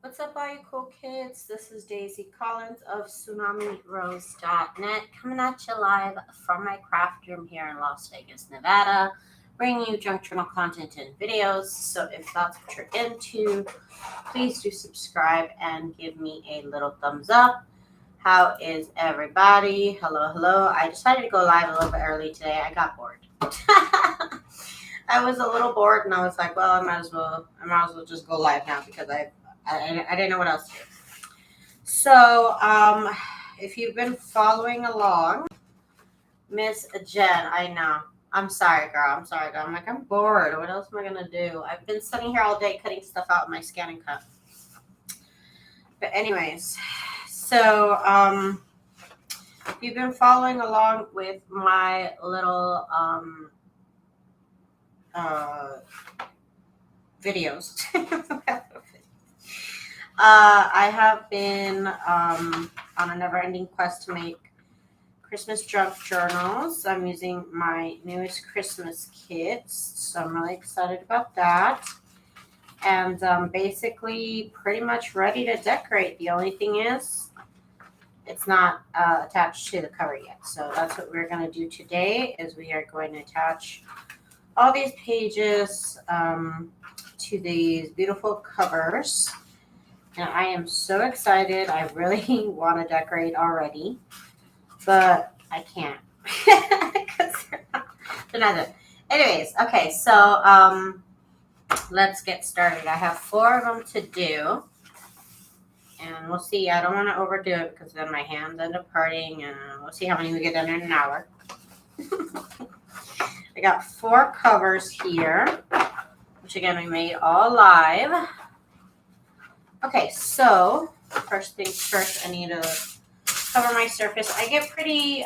What's up, all you cool kids? This is Daisy Collins of TsunamiRose.net coming at you live from my craft room here in Las Vegas, Nevada, bringing you junk journal content and videos. So if that's what you're into, please do subscribe and give me a little thumbs up. How is everybody? Hello, hello. I decided to go live a little bit early today. I got bored. I was a little bored, and I was like, well, I might as well just go live now because I didn't know what else to do. So, if you've been following along, Miss Jen, I know. I'm sorry, girl. I'm like, I'm bored. What else am I going to do? I've been sitting here all day cutting stuff out in my scanning cup. But anyways, so, if you've been following along with my little, videos, I have been on a never-ending quest to make Christmas junk journals. I'm using my newest Christmas kits, so I'm really excited about that. And basically pretty much ready to decorate. The only thing is it's not attached to the cover yet. So that's what we're going to do today, is we are going to attach all these pages to these beautiful covers. And I am so excited. I really want to decorate already, but I can't because they're not done. Anyways, okay, so let's get started. I have 4 of them to do, and we'll see. I don't want to overdo it because then my hands end up hurting, and we'll see how many we get done in an hour. I got 4 covers here, which again we made all live. Okay, so first things first, I need to cover my surface. I get pretty,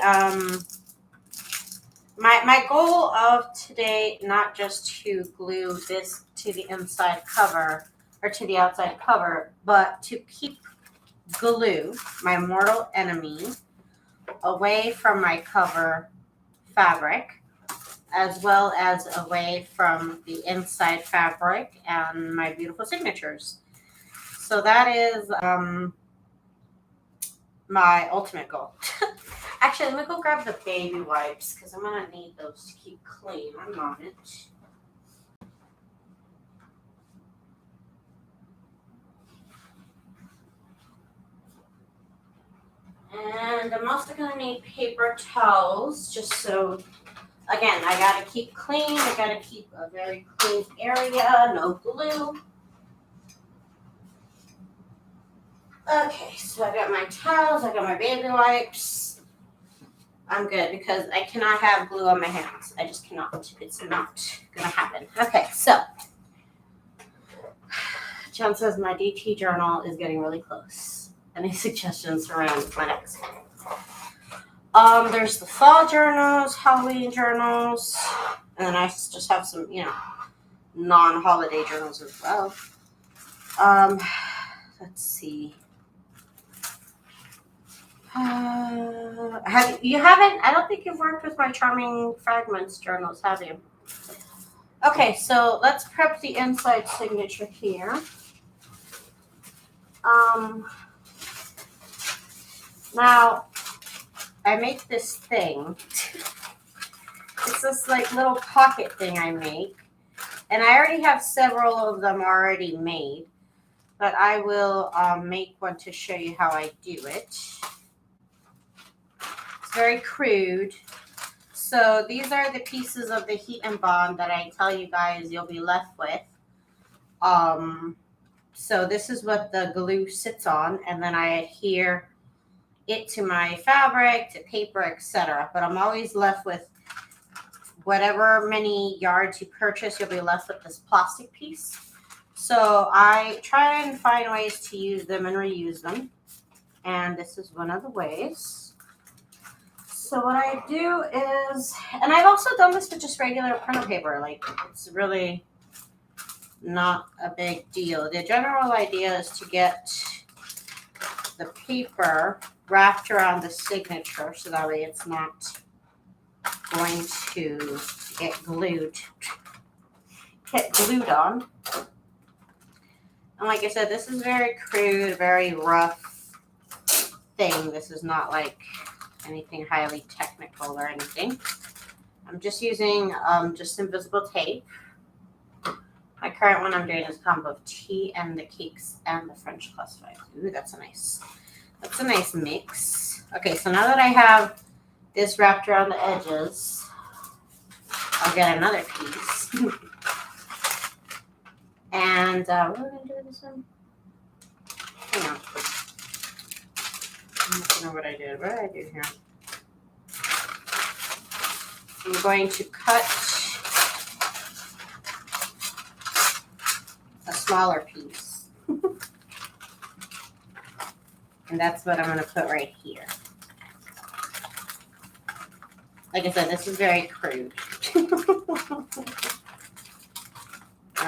my goal of today, not just to glue this to the inside cover, or to the outside cover, but to keep glue, my mortal enemy, away from my cover fabric, as well as away from the inside fabric and my beautiful signatures. So that is my ultimate goal. Actually, let me go grab the baby wipes because I'm going to need those to keep clean. One moment. And I'm also going to need paper towels, just so, again, I got to keep clean. I got to keep a very clean area, no glue. Okay, so I got my towels, I got my baby wipes. I'm good because I cannot have glue on my hands. I just cannot. It's not going to happen. Okay, so John says my DT journal is getting really close. Any suggestions around my next one? There's the fall journals, Halloween journals, and then I just have some, non-holiday journals as well. Let's see. I don't think you've worked with my Charming Fragments journals, have you? Okay, so let's prep the inside signature here. Now, I make this thing. It's this like little pocket thing I make. And I already have several of them already made. But I will make one to show you how I do it. It's very crude. So these are the pieces of the heat and bond that I tell you guys you'll be left with. So this is what the glue sits on, and then I adhere it to my fabric, to paper, etc. But I'm always left with whatever many yards you purchase, you'll be left with this plastic piece. So I try and find ways to use them and reuse them. And this is one of the ways. So what I do is, and I've also done this with just regular printer paper. Like, it's really not a big deal. The general idea is to get the paper wrapped around the signature so that way it's not going to get glued on. And like I said, this is very crude, very rough thing. This is not like anything highly technical or anything. I'm just using just invisible tape. My current one I'm doing is a combo of tea and the cakes and the French classified. Ooh, that's a nice mix. Okay, so now that I have this wrapped around the edges, I'll get another piece. And what are we going to do with this one? Hang on. I don't know what I did. What did I do here? I'm going to cut a smaller piece. And that's what I'm going to put right here. Like I said, this is very crude. I'm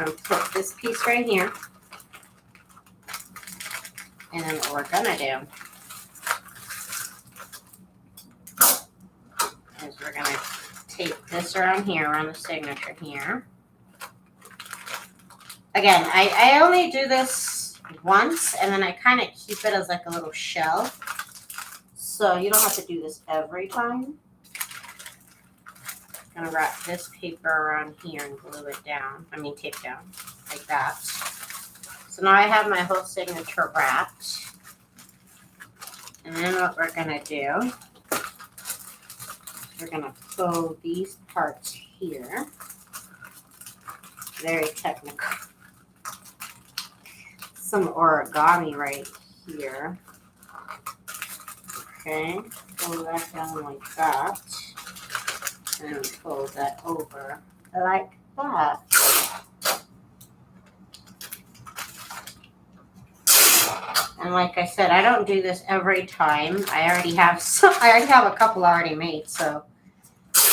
going to put this piece right here. And then what we're going to do is we're going to tape this around here, around the signature here. Again, I only do this once, and then I kind of keep it as like a little shell. So you don't have to do this every time. I'm going to wrap this paper around here and glue it down. I mean, tape down like that. So now I have my whole signature wrapped. And then what we're going to do, we're going to sew these parts here. Very technical. Some origami right here. Okay, fold that down like that. And fold that over like that. And like I said, I don't do this every time. I already have a couple already made, so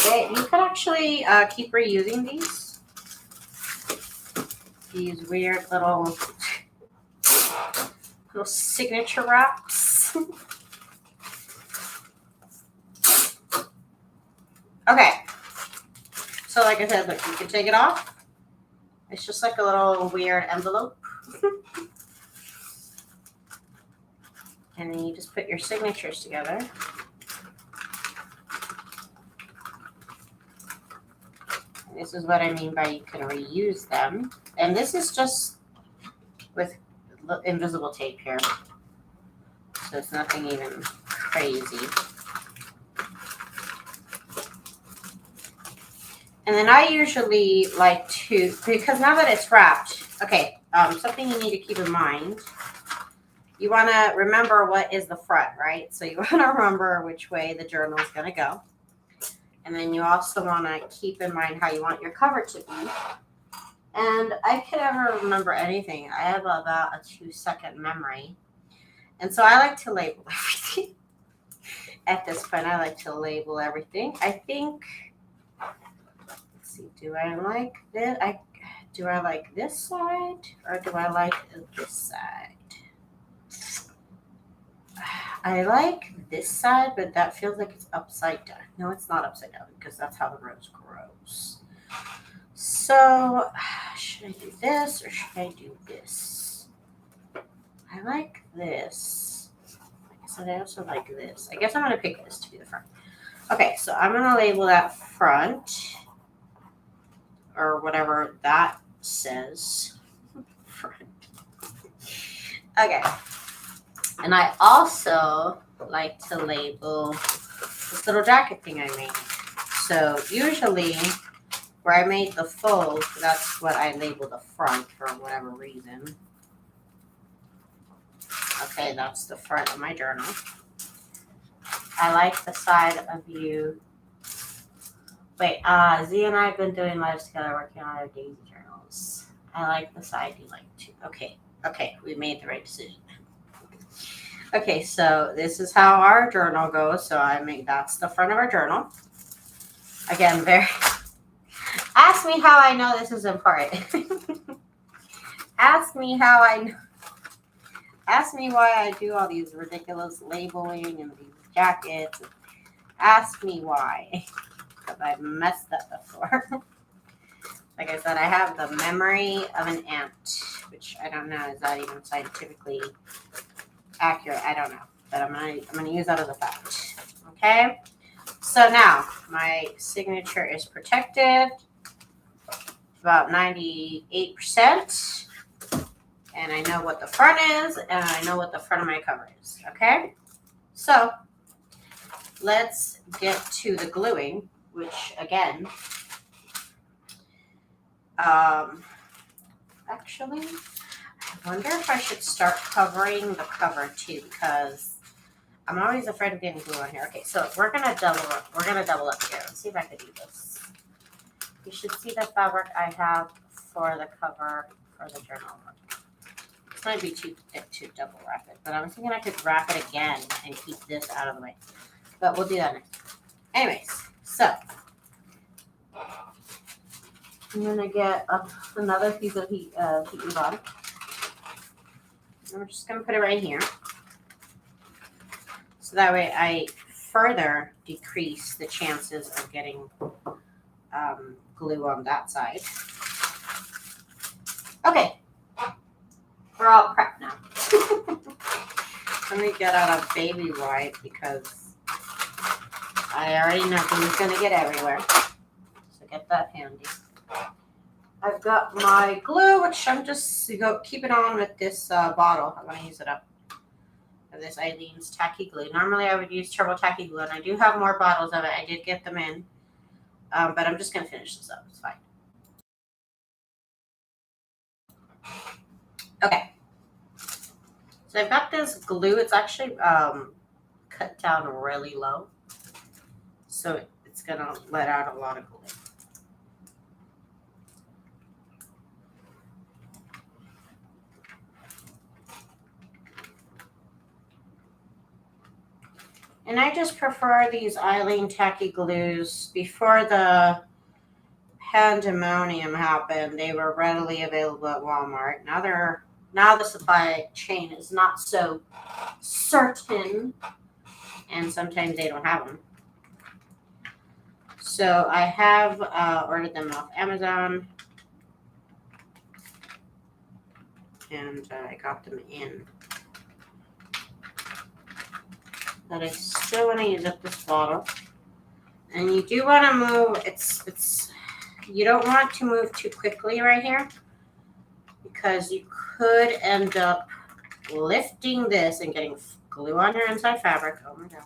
you could actually keep reusing these weird little signature wraps. Okay, so like I said, look, you can take it off. It's just like a little weird envelope. And then you just put your signatures together. And this is what I mean by you can reuse them. And this is just with invisible tape here. So it's nothing even crazy. And then I usually like to, because now that it's wrapped, okay, something you need to keep in mind. You want to remember what is the front, right? So you want to remember which way the journal is going to go. And then you also want to keep in mind how you want your cover to be. And I can never remember anything. I have about a 2-second memory. And so I like to label everything. At this point, I like to label everything. I think, let's see, do I like this? Do I like this side or do I like this side? I like this side, but that feels like it's upside down. No, it's not upside down because that's how the rose grows. So, should I do this or should I do this? I like this. Like I said, I also like this. I guess I'm going to pick this to be the front. Okay, so I'm going to label that front or whatever that says. Front. Okay. And I also like to label this little jacket thing I made. So usually where I made the fold, that's what I label the front for whatever reason. Okay, that's the front of my journal. I like the side of you. Wait, Z and I have been doing lives together working on our daisy journals. I like the side you like too. Okay, we made the right decision. Okay, so this is how our journal goes. So that's the front of our journal. Again, ask me how I know this is important. Ask me why I do all these ridiculous labeling and these jackets. Ask me why, because I've messed up before. Like I said, I have the memory of an ant. which I don't know, is that even scientifically accurate? I don't know, but I'm gonna use that as a fact. Okay, so now my signature is protected about 98%, and I know what the front is, and I know what the front of my cover is. Okay, so let's get to the gluing, which again, actually, I wonder if I should start covering the cover too, because I'm always afraid of getting glue on here. Okay, so we're gonna double up. We're gonna double up here. Let's see if I can do this. You should see the fabric I have for the cover for the journal. This might be too thick to double wrap it, but I was thinking I could wrap it again and keep this out of the way. But we'll do that next. Anyways, so I'm gonna get another piece of heat glue. And we're just gonna put it right here. So that way I further decrease the chances of getting glue on that side. Okay, we're all prepped now. Let me get out a baby wipe because I already know glue's gonna get everywhere. So get that handy. I've got my glue, which I'm just keeping on with this bottle. I'm gonna use it up. This Eileen's tacky glue. Normally I would use turbo tacky glue, and I do have more bottles of it. I did get them in, but I'm just gonna finish this up. It's fine. Okay, so I've got this glue. It's actually cut down really low, so it's gonna let out a lot of glue. And I just prefer these Eileen tacky glues. Before the pandemonium happened, they were readily available at Walmart. Now the supply chain is not so certain, and sometimes they don't have them. So I have ordered them off Amazon, and I got them in. But I still want to use up this bottle. And you do want to move, you don't want to move too quickly right here, because you could end up lifting this and getting glue on your inside fabric. Oh my God.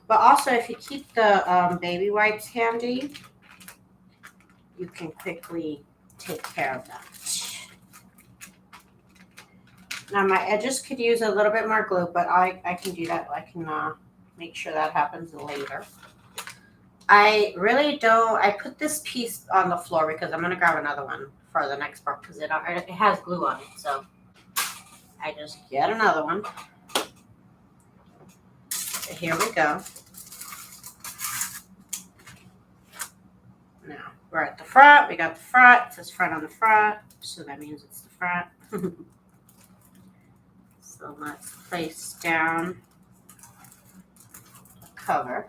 But also, if you keep the baby wipes handy, you can quickly take care of that. Now my edges could use a little bit more glue, but I can do that. I can make sure that happens later. I really don't. I put this piece on the floor because I'm going to grab another one for the next part because it has glue on it. So I just get another one. So here we go. Now we're at the front. We got the front. It says front on the front. So that means it's the front. So let's place down the cover.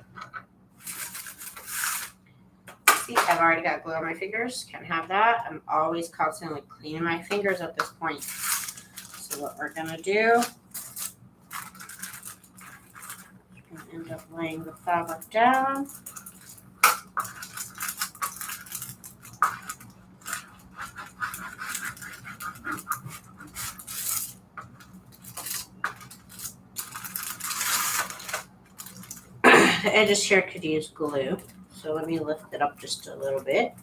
See, I've already got glue on my fingers. Can't have that. I'm always constantly cleaning my fingers at this point. So what we're gonna do, we're gonna end up laying the fabric down. The edges here could use glue, so let me lift it up just a little bit.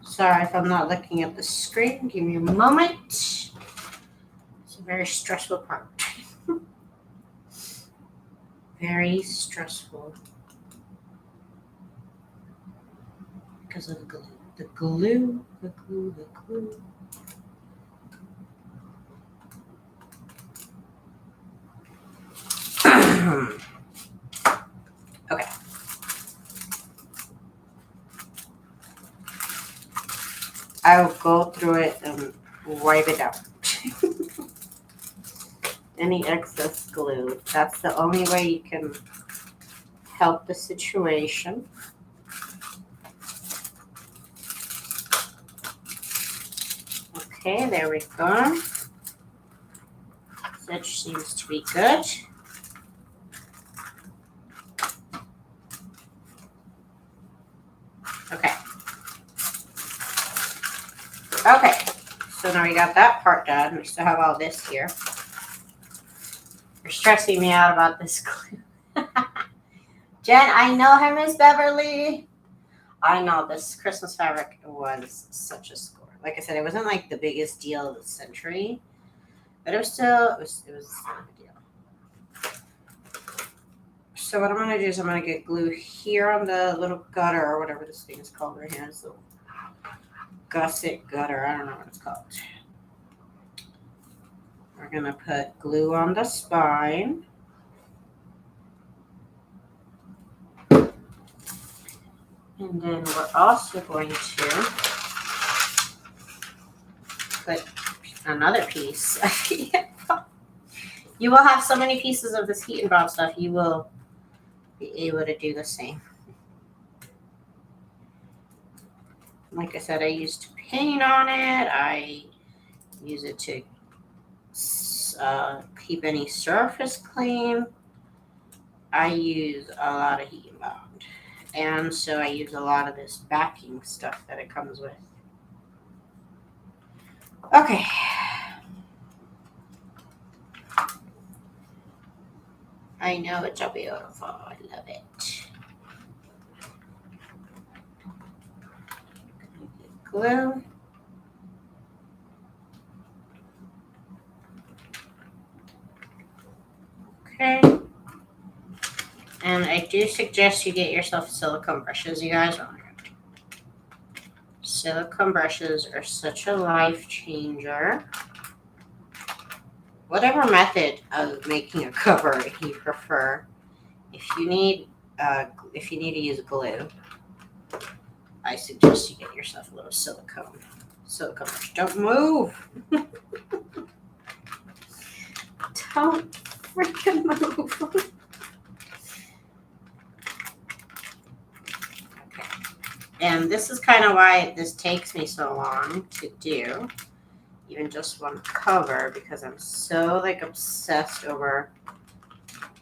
Sorry if I'm not looking at the screen. Give me a moment. It's a very stressful part. Very stressful because of the glue. The glue, the glue, the glue. Okay. I will go through it and wipe it out. any excess glue. That's the only way you can help the situation. Okay, there we go. That seems to be good. Okay. Okay, so now we got that part done. We still have all this here. You're stressing me out about this glue. Jen, I know her, Miss Beverly. I know this Christmas fabric was such a score. Like I said, it wasn't like the biggest deal of the century, but it was still, it was a deal. So what I'm going to do is I'm going to get glue here on the little gutter or whatever this thing is called right here. This little gusset gutter. I don't know what it's called. We're going to put glue on the spine. And then we're also going to put another piece. You will have so many pieces of this heat and bob stuff, you will be able to do the same. Like I said, I used to paint on it. I use it to keep any surface clean. I use a lot of heat and bound. And so I use a lot of this backing stuff that it comes with. Okay. I know it's so beautiful. I love it. Glue. Okay. And I do suggest you get yourself silicone brushes, you guys. Oh my God. Silicone brushes are such a life changer. Whatever method of making a cover you prefer, if you need to use glue, I suggest you get yourself a little silicone brush. Don't move. Don't freaking move. Okay. And this is kind of why this takes me so long to do, even just one cover, because I'm so like obsessed over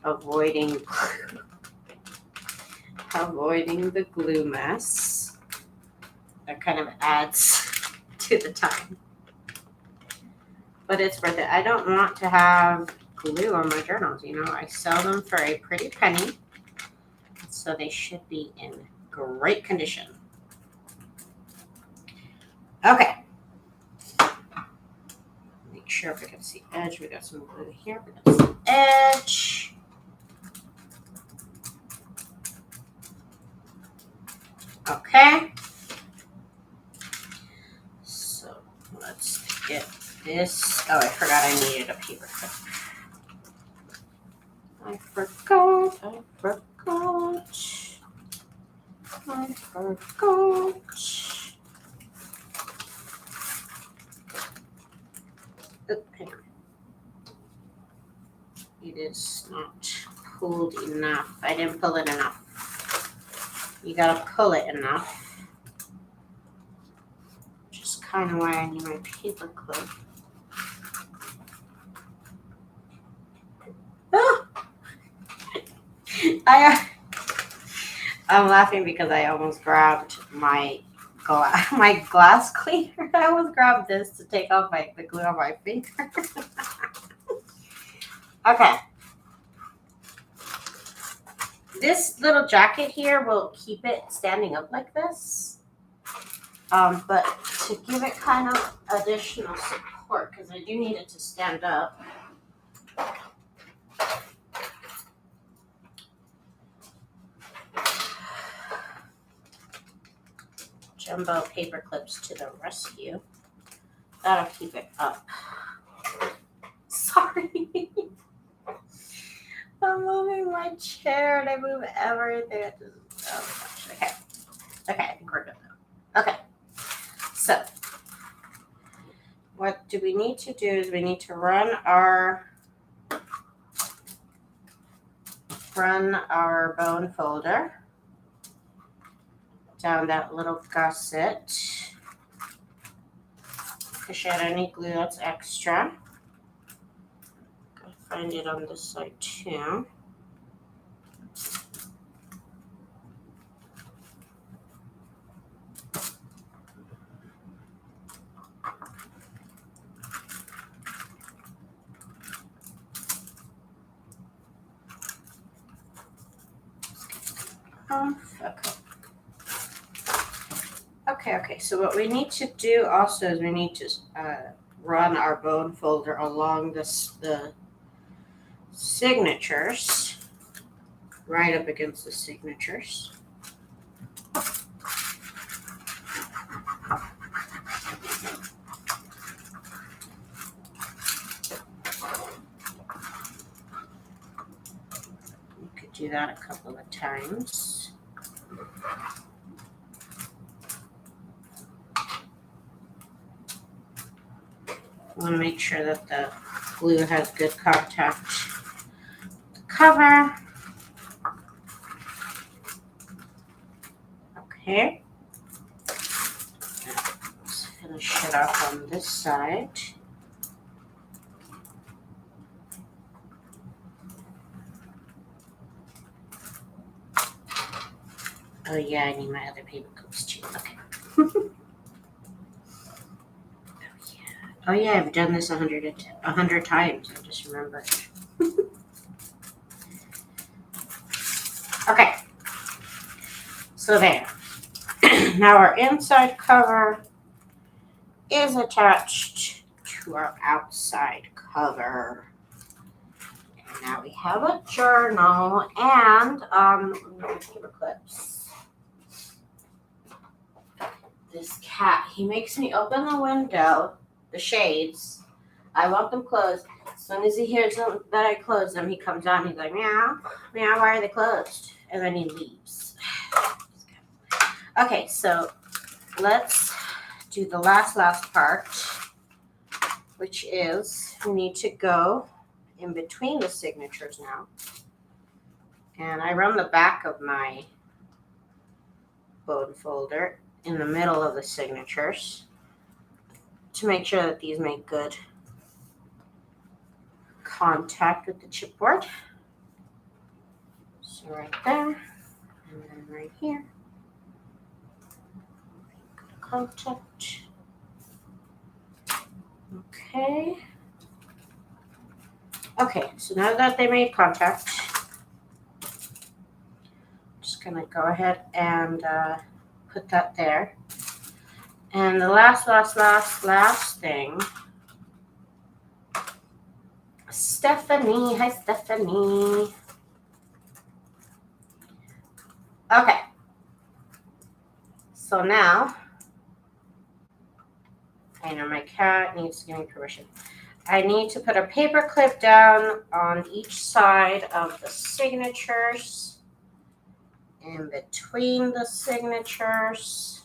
avoiding the glue mess. That kind of adds to the time. But it's worth it. I don't want to have glue on my journals, you know. I sell them for a pretty penny, so they should be in great condition. Okay. Make sure we can see edge. We got some glue here. We got some edge. Okay. So let's get this. Oh, I forgot I needed a paper clip. I forgot. Oop, hang on. It is not pulled enough. I didn't pull it enough. You gotta pull it enough. Which is kind of why I need my paper clip. Oh! I'm laughing because I almost grabbed my glass cleaner. I almost grabbed this to take off the glue on my finger. Okay. This little jacket here will keep it standing up like this. But to give it kind of additional support, because I do need it to stand up. Jumbo paper clips to the rescue. That'll keep it up. Sorry. I'm moving my chair and I move everything. Oh my gosh. Okay. Okay, I think we're good now. Okay. So, what do we need to do is we need to run our run our bone folder down that little gusset. Push out any glue that's extra. Gotta find it on this side too. Okay. So what we need to do also is we need to run our bone folder along the signatures, right up against the signatures. You could do that a couple of times. I want to make sure that the glue has good contact with the cover. Okay. Let's finish it off on this side. Oh yeah, I need my other paper clips too. Okay. Oh yeah, I've done this 100 times. I just remembered. Okay. So there. Now our inside cover is attached to our outside cover. And now we have a journal and paper clips. This cat, he makes me open the window, the shades. I want them closed. As soon as he hears that I close them, he comes out and he's like, meow, meow, why are they closed? And then he leaves. Okay, so let's do the last part, which is we need to go in between the signatures now. And I run the back of my bone folder in the middle of the signatures to make sure that these make good contact with the chipboard. So right there, and then right here. Good contact. Okay. Okay, so now that they made contact, I'm just gonna go ahead and put that there. And the last thing, Stephanie. Hi, Stephanie. Okay. So now, I know my cat needs to give me permission. I need to put a paper clip down on each side of the signatures, in between the signatures.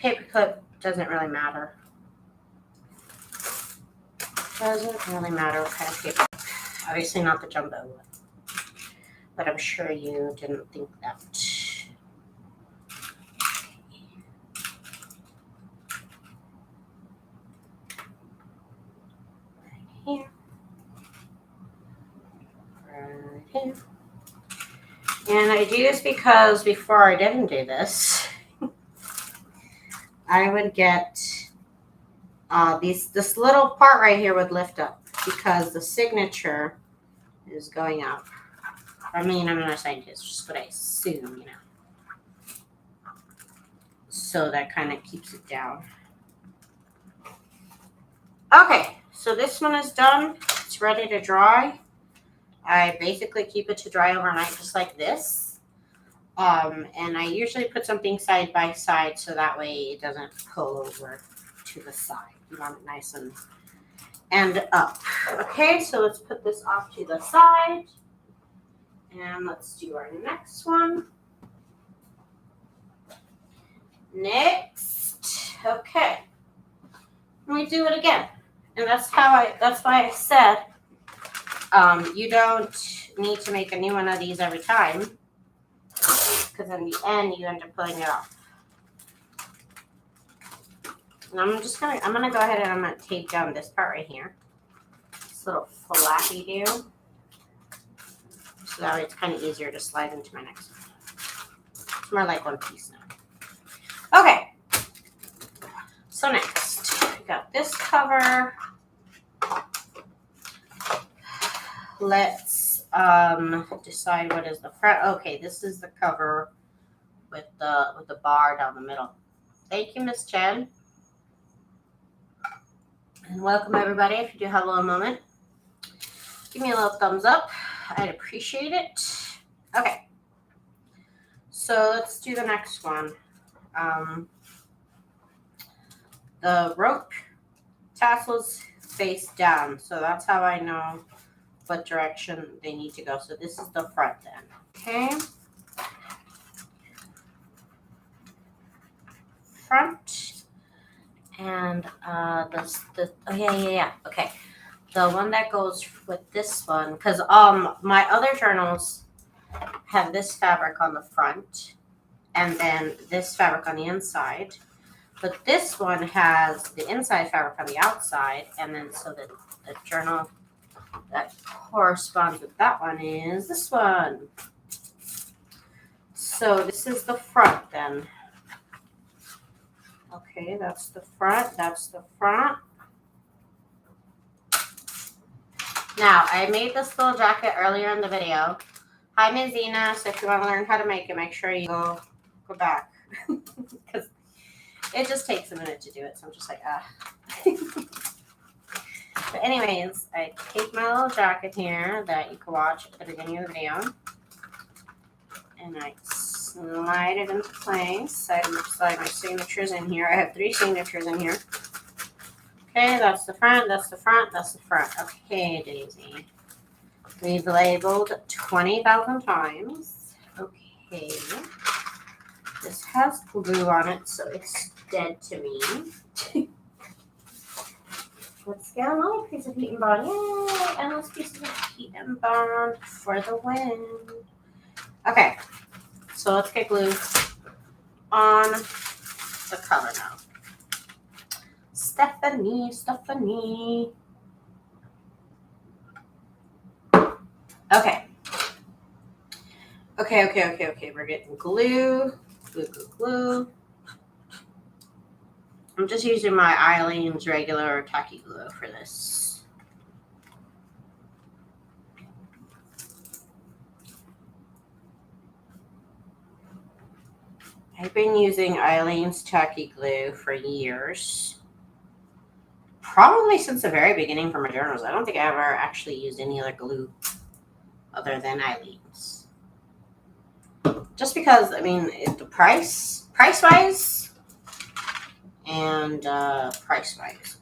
Paperclip doesn't really matter. Doesn't really matter what kind of paper. Obviously not the jumbo one. But I'm sure you didn't think that. Right here. Right here. And I do this because before I didn't do this, I would get this little part right here would lift up because the signature is going up. I mean, I'm not a scientist, just what I assume, you know. So that kind of keeps it down. Okay, so this one is done. It's ready to dry. I basically keep it to dry overnight just like this. And I usually put something side by side so that way it doesn't pull over to the side. You want it nice and up. Okay, so let's put this off to the side. And let's do our next one. Next. Okay. We do it again. And that's why I said, you don't need to make a new one of these every time, because in the end you end up pulling it off. And I'm gonna go ahead and I'm gonna tape down this part right here. This little flappy do. So that way it's kind of easier to slide into my next one. It's more like one piece now. Okay. So next, we got this cover. Let's decide what is the front. Okay, this is the cover with the bar down the middle. Thank you, Miss Chen. And welcome everybody. If you do have a little moment, give me a little thumbs up. I'd appreciate it. Okay. So let's do the next one. The rope tassels face down. So that's how I know what direction they need to go. So this is the front then. Okay. Front. And yeah. Okay. The one that goes with this one, because my other journals have this fabric on the front and then this fabric on the inside. But this one has the inside fabric on the outside, and then so the journal that corresponds with that one is this one. So this is the front then. Okay, that's the front. That's the front. Now, I made this little jacket earlier in the video. Hi, Ms. Zena. So if you want to learn how to make it, make sure you go back. Because it just takes a minute to do it. So I'm just like, But anyways, I take my little jacket here that you can watch at the beginning of the video. And I slide it into place. I slide my signatures in here. I have 3 signatures in here. Okay, that's the front, that's the front, that's the front. Okay, Daisy. We've labeled 20,000 times. Okay. This has glue on it, so it's dead to me. Let's get another piece of heat and bond. Yay! Endless pieces of heat and bond for the win. Okay, so let's get glue on the color now. Stephanie. Okay. We're getting glue. Glue. I'm just using my Eileen's regular tacky glue for this. I've been using Eileen's tacky glue for years. Probably since the very beginning for my journals. I don't think I ever actually used any other glue other than Eileen's. Just because, I mean, the price-wise, and price-wise.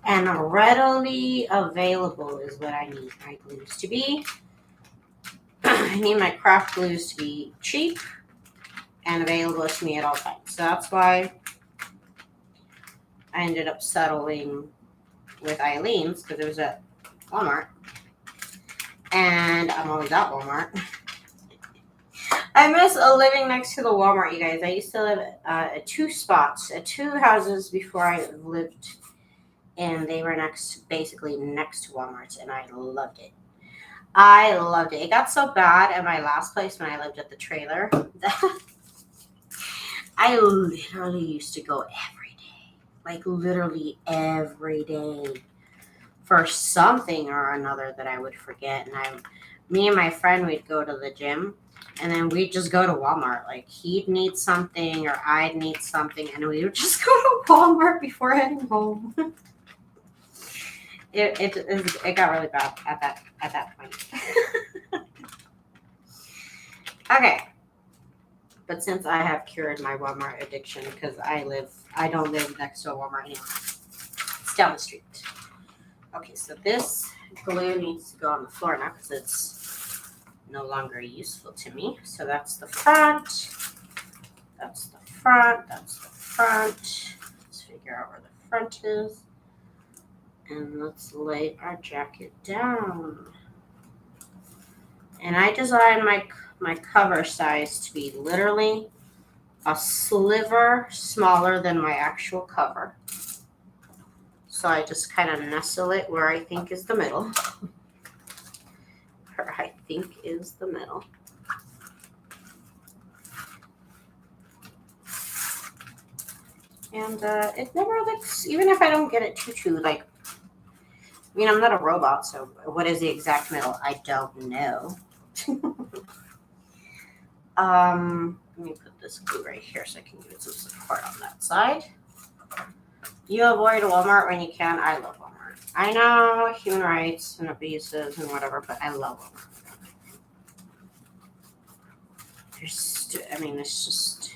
And readily available is what I need my glues to be. I need my craft glues to be cheap and available to me at all times. So that's why I ended up settling with Eileen's, because it was at Walmart. And I'm always at Walmart. I miss living next to the Walmart, you guys. I used to live at 2 spots, at 2 houses before I lived, and they were basically next to Walmart's, and I loved it. It got so bad at my last place when I lived at the trailer that I literally used to go every day. Like literally every day for something or another that I would forget. And me and my friend, we'd go to the gym, and then we'd just go to Walmart. Like he'd need something or I'd need something, and we would just go to Walmart before heading home. It got really bad at that point. Okay. But since I have cured my Walmart addiction, because I don't live next to a Walmart anymore. It's down the street. Okay, so this glue needs to go on the floor now because it's no longer useful to me. So that's the front. That's the front. That's the front. Let's figure out where the front is. And let's lay our jacket down. And I designed my cover size to be literally a sliver smaller than my actual cover. So I just kind of nestle it where I think is the middle. Where I think is the middle. And it never looks, even if I don't get it too, like, I mean, I'm not a robot, so what is the exact middle? I don't know. Let me put this glue right here so I can give it some support on that side. You avoid Walmart when you can. I love Walmart. I know human rights and abuses and whatever, but I love Walmart. It's just,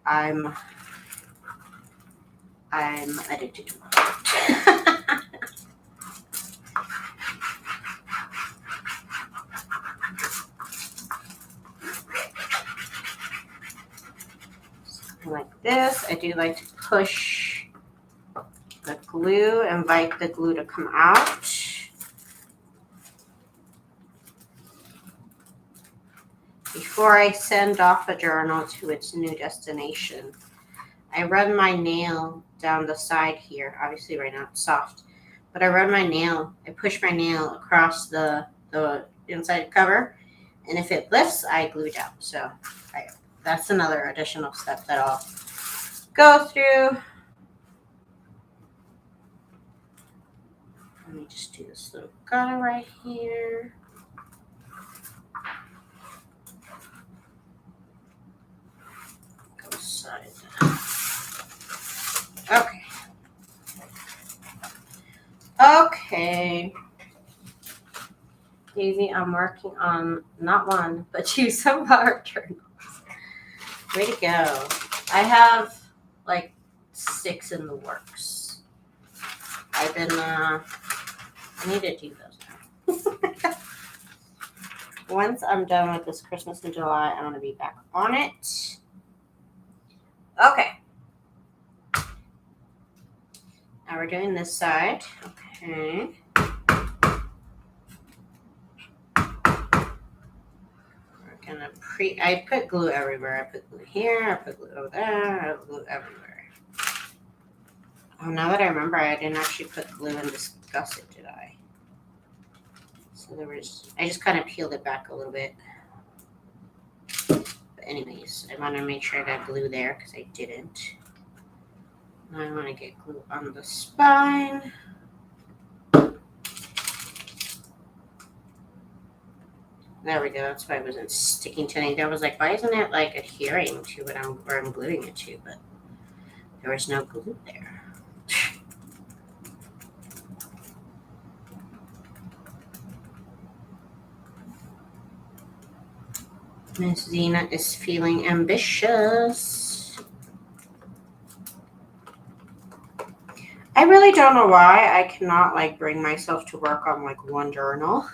I'm addicted to Walmart. Like this. I do like to push the glue, invite the glue to come out. Before I send off a journal to its new destination, I run my nail down the side here. Obviously right now it's soft, but I push my nail across the inside cover, and if it lifts, I glue it down. So that's another additional step that I'll go through. Let me just do this little gutter right here. Go side down. Okay. Okay. Daisy, I'm working on not one, but 2 sunflower journals. Way to go. I have like 6 in the works. I've been, I need to do those now. Once I'm done with this Christmas in July, I'm going to be back on it. Okay. Now we're doing this side. Okay. I put glue everywhere. I put glue here, I put glue over there, I put glue everywhere. Oh, now that I remember, I didn't actually put glue in this gusset, did I? So I just kind of peeled it back a little bit. But anyways, I want to make sure I got glue there because I didn't. Now I want to get glue on the spine. There we go. That's why it wasn't sticking to anything. I was like, why isn't it like adhering to where I'm gluing it to? But there was no glue there. Miss Zena is feeling ambitious. I really don't know why I cannot like bring myself to work on like one journal.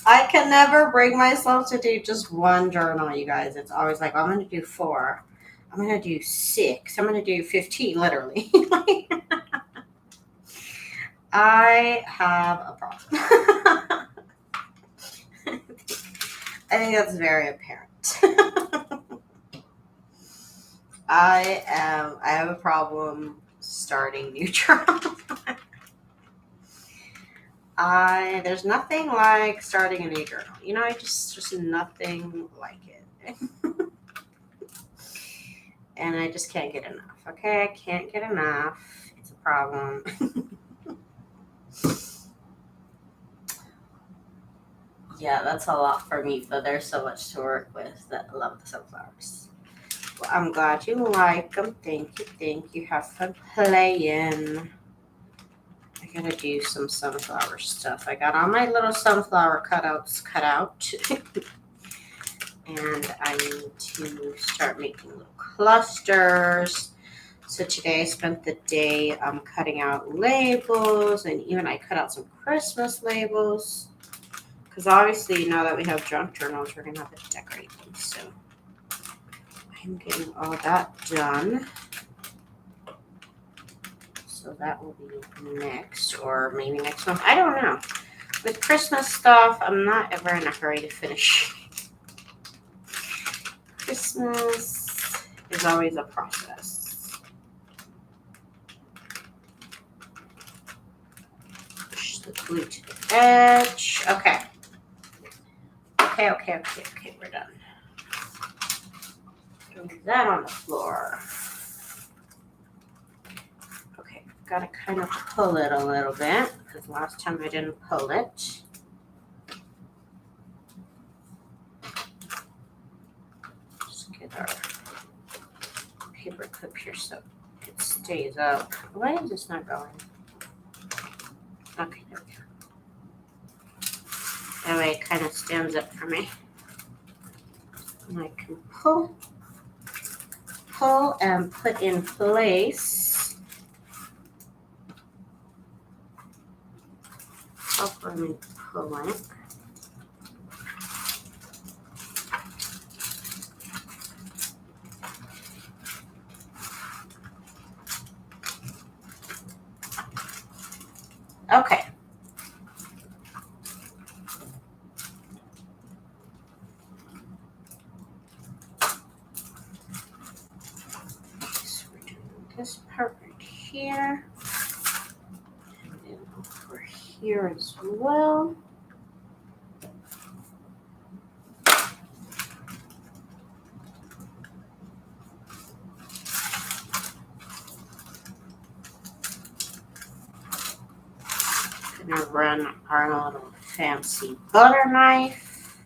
I can never bring myself to do just one journal, you guys. It's always like, I'm going to do 4. I'm going to do 6. I'm going to do 15, literally. I have a problem. I think that's very apparent. I have a problem starting new journals. There's nothing like starting a new journal. You know, just nothing like it. And I just can't get enough. Okay, I can't get enough. It's a problem. Yeah, that's a lot for me, but there's so much to work with that I love the sunflowers. Well, I'm glad you like them. Thank you. Have fun playing. I gotta do some sunflower stuff. I got all my little sunflower cutouts cut out. And I need to start making little clusters. So today I spent the day cutting out labels, and even I cut out some Christmas labels. Because obviously now that we have junk journals, we're going to have to decorate them. So I'm getting all that done. So that will be next, or maybe next month. I don't know. With Christmas stuff, I'm not ever in a hurry to finish. Christmas is always a process. Push the glue to the edge. Okay. Okay, we're done. Throw that on the floor. Okay, gotta kind of pull it a little bit, because last time I didn't pull it. Just get our paper clip here so it stays up. Why is this not going? Okay, there we go. That way it kind of stands up for me. And I can pull and put in place. Let me pull it. Okay. So we're doing this part right here. And then over here as well. Gonna run our little fancy butter knife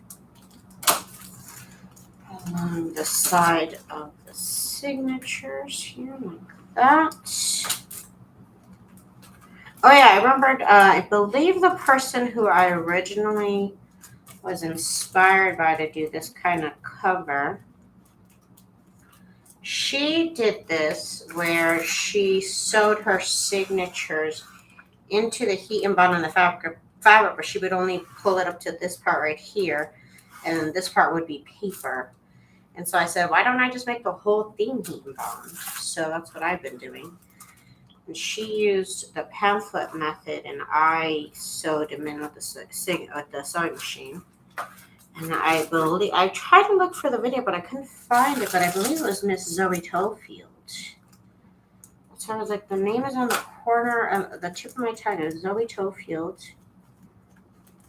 along the side of the signatures here, like that. Oh yeah, I remembered, I believe the person who I originally was inspired by to do this kind of cover, she did this where she sewed her signatures into the heat and bond on the fabric, but she would only pull it up to this part right here, and this part would be paper. And so I said, why don't I just make the whole thing heat and bond? So that's what I've been doing. And she used the pamphlet method, and I sewed them in with the sewing machine. And I tried to look for the video, but I couldn't find it. But I believe it was Miss Zoe Tofield. So I was like, the name is on the corner, the tip of my tongue is Zoe Tofield.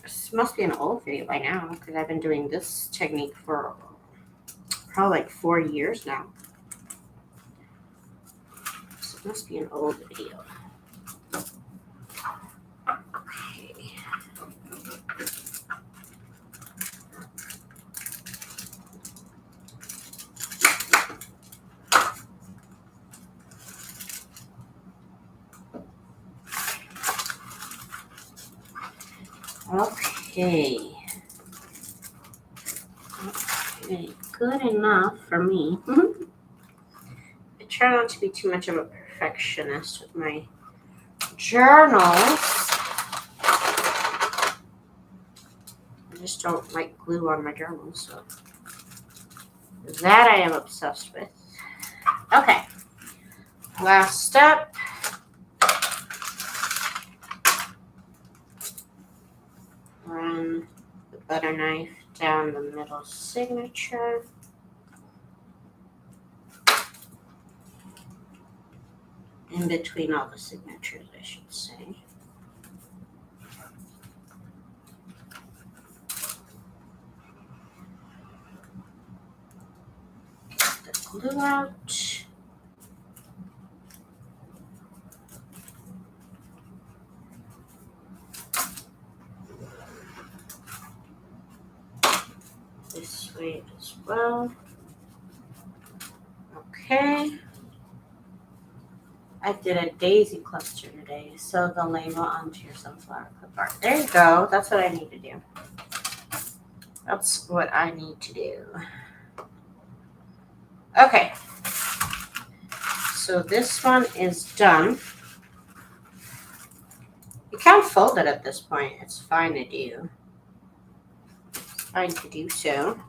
This must be an old video by now, because I've been doing this technique for probably like 4 years now. So it must be an old video. Okay. Okay. Okay, good enough for me. I try not to be too much of a perfectionist with my journals. I just don't like glue on my journals, so that I am obsessed with. Okay, last step. Run the butter knife down the middle signature. In between all the signatures, I should say. Get the glue out. This way as well. Okay. I did a daisy cluster today. Sew the label onto your sunflower clip art. There you go. That's what I need to do. That's what I need to do. Okay. So this one is done. You can't fold it at this point. It's fine to do. It's fine to do so.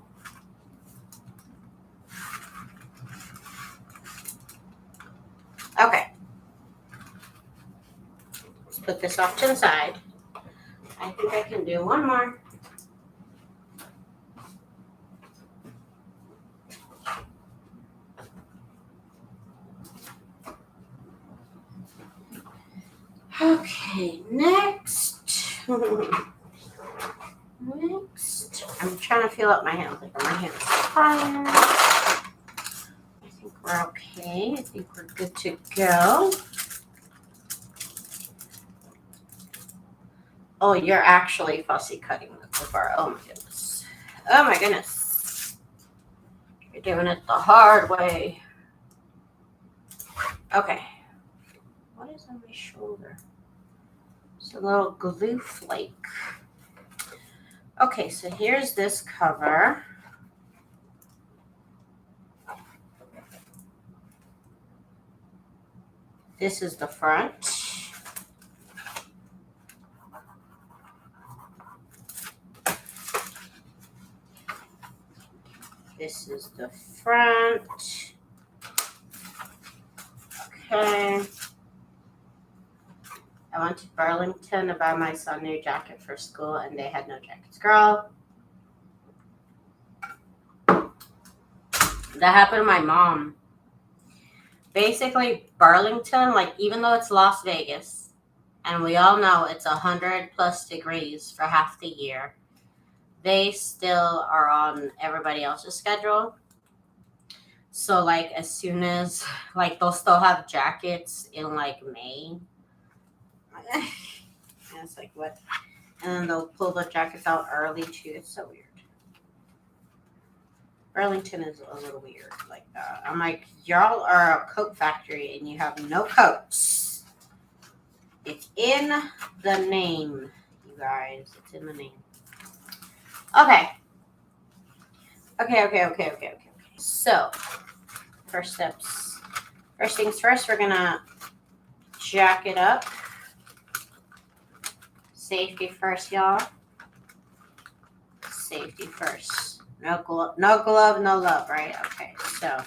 Okay. put this off to the side. I think I can do one more. Okay, next. Next. I'm trying to feel up my hands. Like my hands are fine. I think we're okay. I think we're good to go. Oh, you're actually fussy cutting the clipper. Oh my goodness. Oh my goodness. You're doing it the hard way. Okay. What is on my shoulder? It's a little glue flake. Okay, so here's this cover. This is the front. This is the front. Okay. I went to Burlington to buy my son a new jacket for school, and they had no jackets. Girl, that happened to my mom. Basically, Burlington, like, even though it's Las Vegas, and we all know it's 100+ degrees for half the year, they still are on everybody else's schedule. So, like, as soon as, like, they'll still have jackets in, like, May. And it's like, what? And then they'll pull the jackets out early, too. It's so weird. Burlington is a little weird like that. I'm like, y'all are a coat factory and you have no coats. It's in the name, you guys. It's in the name. Okay. Okay. So, first things first, we're going to jack it up. Safety first, y'all. Safety first. No glove, no love, right? Okay, so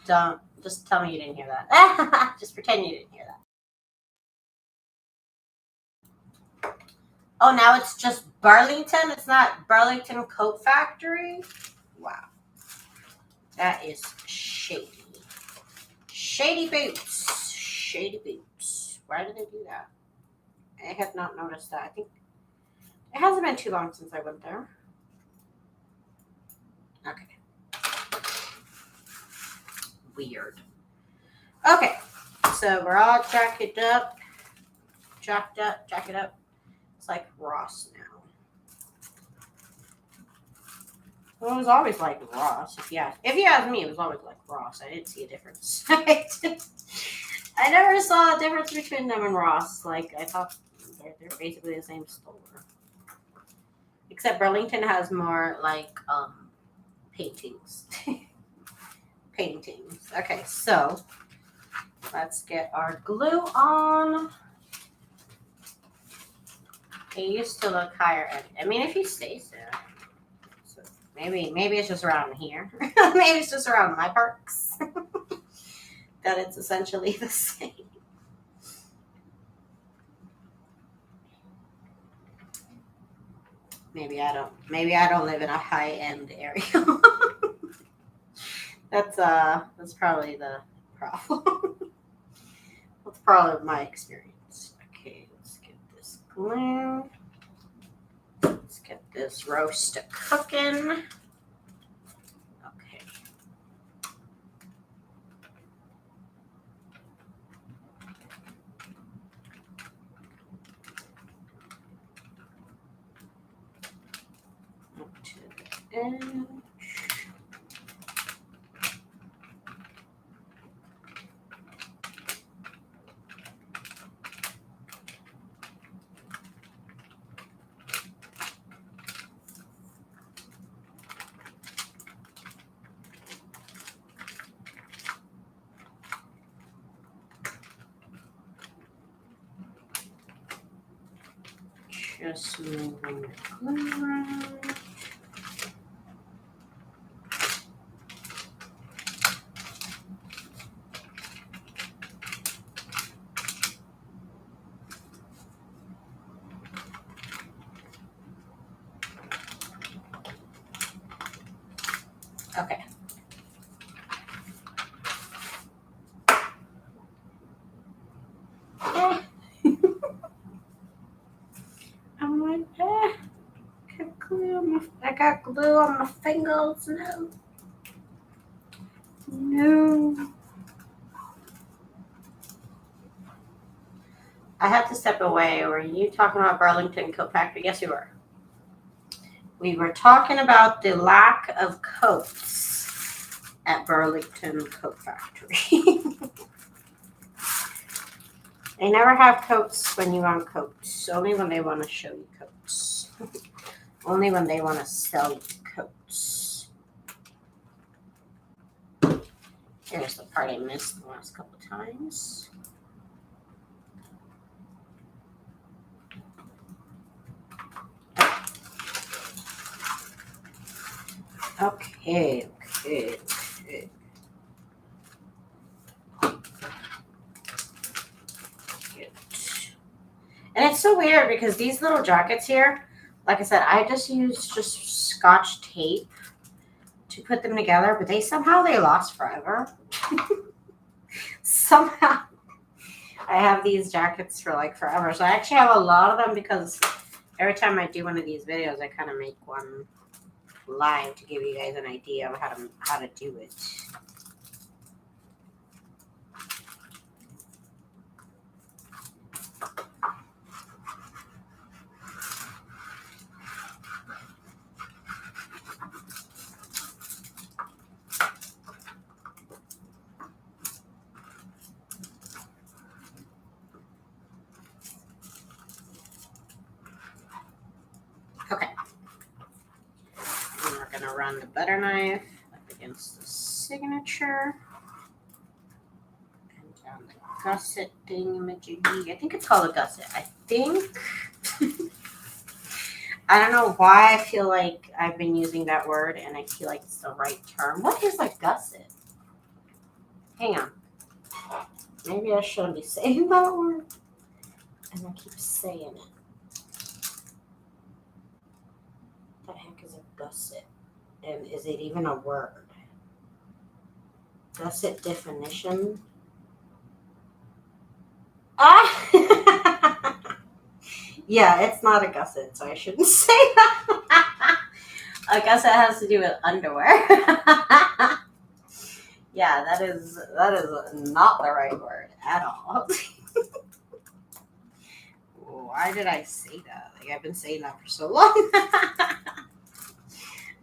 don't just tell me you didn't hear that. Just pretend you didn't hear that. Oh, now it's just Burlington? It's not Burlington Coat Factory? Wow. That is shady. Shady boots. Shady boots. Why did they do that? I have not noticed that. I think it hasn't been too long since I went there. Okay. Weird. Okay. So we're all jacked up. It's like Ross now. Well, it was always like Ross. If you ask me, it was always like Ross. I didn't see a difference. I never saw a difference between them and Ross. Like, I thought they're basically the same store. Except Burlington has more, like, paintings. Paintings. Okay, so let's get our glue on. It used to look higher. I mean, if you stay there. So maybe it's just around here. Maybe it's just around my parks. That it's essentially the same. Maybe I don't live in a high-end area. That's probably the problem. That's probably my experience. Okay, let's get this glue. Let's get this roast cooking. Okay. Up to the edge. Just moving the glue around. got glue on my fingers. No. No. I have to step away. Were you talking about Burlington Coat Factory? Yes, you were. We were talking about the lack of coats at Burlington Coat Factory. They never have coats when you want coats. Only when they want to show you coats. Only when they want to sell you coats. Here's the part I missed the last couple of times. Okay. Good. And it's so weird because these little jackets here, like I said, I just used Scotch tape to put them together, but they last forever. Somehow I have these jackets for like forever. So I actually have a lot of them because every time I do one of these videos, I kind of make one live to give you guys an idea of how to do it. Okay. And we're gonna run the butter knife up against the signature. And down the gusset thingamajiggy. I think it's called a gusset. I think. I don't know why I feel like I've been using that word and I feel like it's the right term. What is a gusset? Hang on. Maybe I shouldn't be saying that word. And I keep saying it. What the heck is a gusset? And is it even a word? Gusset definition. Ah! Yeah, it's not a gusset, so I shouldn't say that. A gusset has to do with underwear. Yeah, that is not the right word at all. Why did I say that? Like, I've been saying that for so long.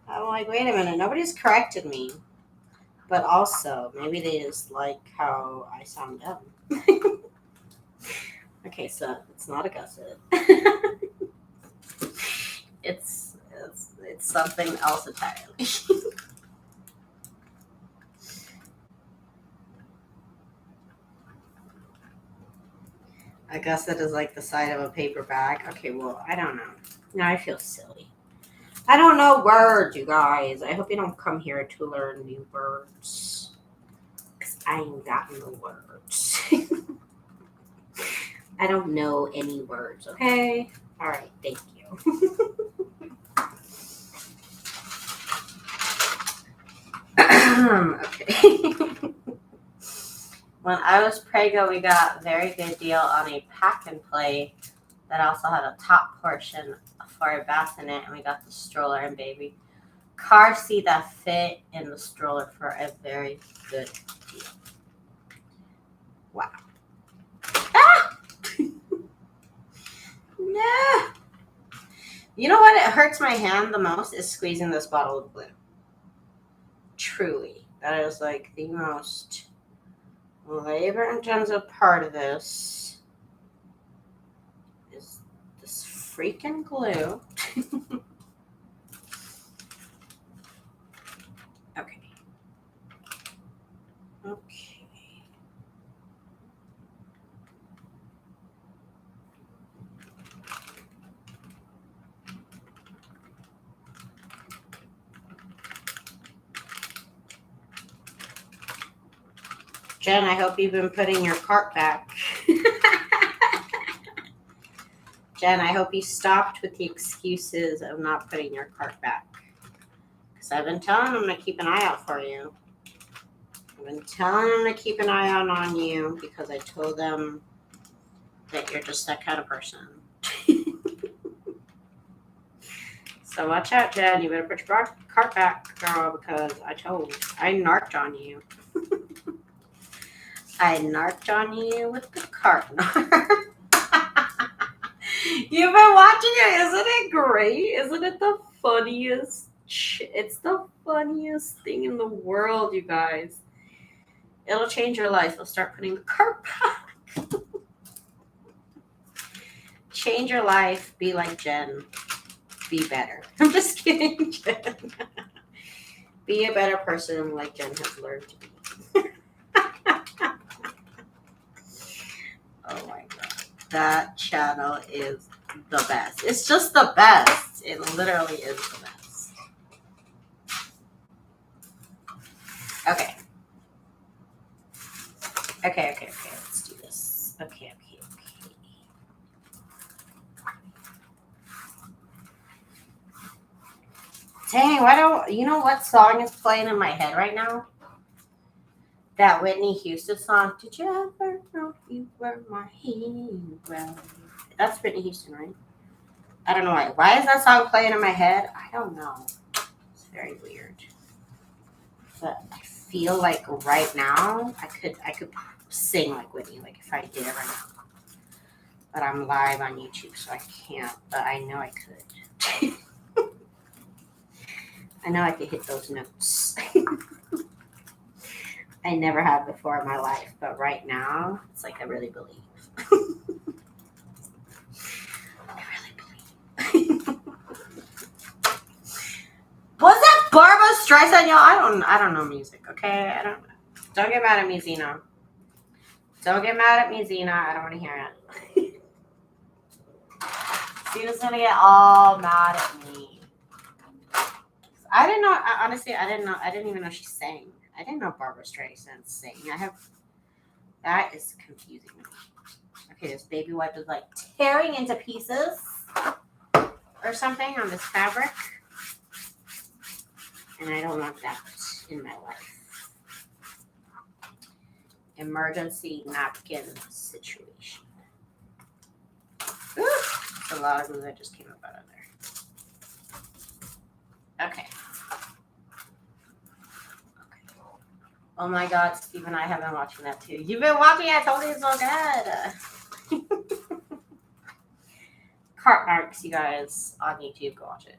I'm like, wait a minute, nobody's corrected me. But also, maybe they just like how I sound dumb. Okay, so it's not a gusset. It's something else entirely. I guess that is like the side of a paper bag. Okay, well, I don't know. Now I feel silly. I don't know words, you guys. I hope you don't come here to learn new words. Because I ain't got no words. I don't know any words, okay? All right, thank you. Okay. When I was prego, we got a very good deal on a pack and play that also had a top portion for a bassinet, and we got the stroller and baby car seat that fit in the stroller for a very good deal. Wow. Ah! No. You know what? It hurts my hand the most is squeezing this bottle of glue. Truly. That is like the most labor-intensive part of this is this freaking glue. Okay. Jen, I hope you've been putting your cart back. Jen, I hope you stopped with the excuses of not putting your cart back. Because I've been telling them to keep an eye out for you. I've been telling them to keep an eye out on you because I told them that you're just that kind of person. So watch out, Jen. You better put your cart back, girl, because I narked on you. I narked on you with the cart narc. You've been watching it. Isn't it great? Isn't it the funniest? It's the funniest thing in the world, you guys. It'll change your life. You'll start putting the cart back. Change your life. Be like Jen. Be better. I'm just kidding, Jen. Be a better person like Jen has learned to be. Oh my god. That channel is the best. It's just the best. It literally is the best. Okay. Let's do this. Okay. Dang, you know what song is playing in my head right now? That Whitney Houston song. Did you ever know you were my hero? That's Whitney Houston, right? I don't know why. Why is that song playing in my head? I don't know. It's very weird. But I feel like right now I could sing like Whitney, like if I did it right now. But I'm live on YouTube, so I can't. But I know I could. I know I could hit those notes. I never have before in my life, but right now it's like I really believe. Was that Barbara Streisand, y'all? I don't know music, okay? Don't get mad at me, Zena. Don't get mad at me, Zena. I don't want to hear it. Zena's gonna get all mad at me. I didn't know. Honestly, I didn't even know she sang. I didn't know Barbara Streisand sang. That is confusing me. Okay, this baby wipe is like tearing into pieces or something on this fabric. And I don't want that in my life. Emergency napkin situation. Ooh, that's a lot of glue that just came up out of there. Okay. Oh my god, Steve and I have been watching that too. You've been watching it, I told you it's so good. Cart narcs, you guys, on YouTube, go watch it.